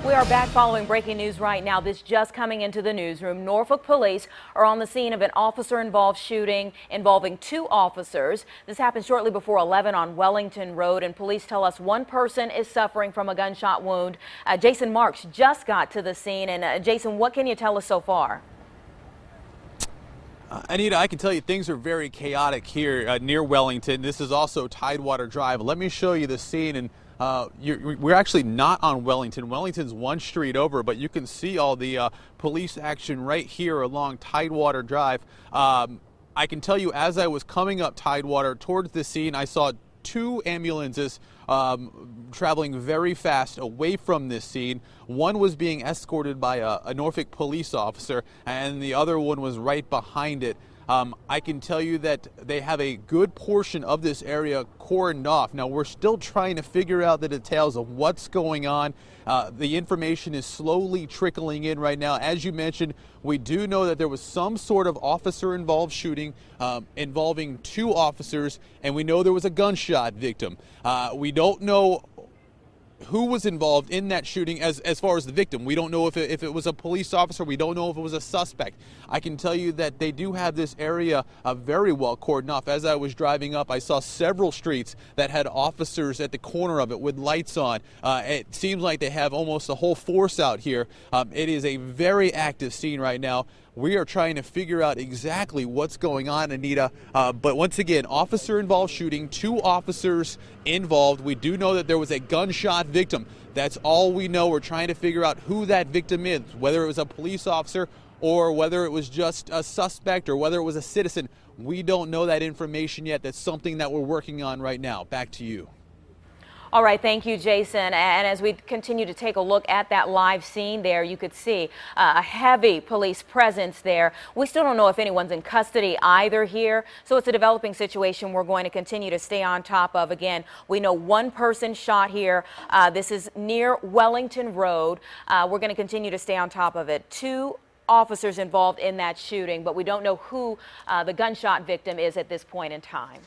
We are back following breaking news right now. This just coming into the newsroom. Norfolk police are on the scene of an officer-involved shooting involving 2 officers. This happened shortly before 11 on Wellington Road, and police tell us 1 person is suffering from a gunshot wound. Jason Marks just got to the scene. And Jason, what can you tell us so far? Anita, I can tell you things are very chaotic here near Wellington. This is also Tidewater Drive. Let me show you the scene. And we're actually not on Wellington. Wellington's 1 street over, but you can see all the police action right here along Tidewater Drive. I can tell you, as I was coming up Tidewater towards the scene, I saw 2 ambulances traveling very fast away from this scene. One was being escorted by a Norfolk police officer, and the other one was right behind it. I can tell you that they have a good portion of this area cordoned off. Now, we're still trying to figure out the details of what's going on. The information is slowly trickling in right now. As you mentioned, we do know that there was some sort of officer-involved shooting involving 2 officers, and we know there was a gunshot victim. We don't know who was involved in that shooting as far as the victim. We don't know if it was a police officer. We don't know if it was a suspect. I can tell you that they do have this area very well cordoned off. As I was driving up, I saw several streets that had officers at the corner of it with lights on. It seems like they have almost a whole force out here. It is a very active scene right now. We are trying to figure out exactly what's going on, Anita. But once again, officer-involved shooting, 2 officers involved. We do know that there was a gunshot victim. That's all we know. We're trying to figure out who that victim is, whether it was a police officer or whether it was just a suspect or whether it was a citizen. We don't know that information yet. That's something that we're working on right now. Back to you. All right, thank you, Jason. And as we continue to take a look at that live scene there, you could see a heavy police presence there. We still don't know if anyone's in custody either here, so it's a developing situation we're going to continue to stay on top of. Again, we know 1 person shot here. This is near Wellington Road. We're going to continue to stay on top of it. 2 officers involved in that shooting, but we don't know who the gunshot victim is at this point in time.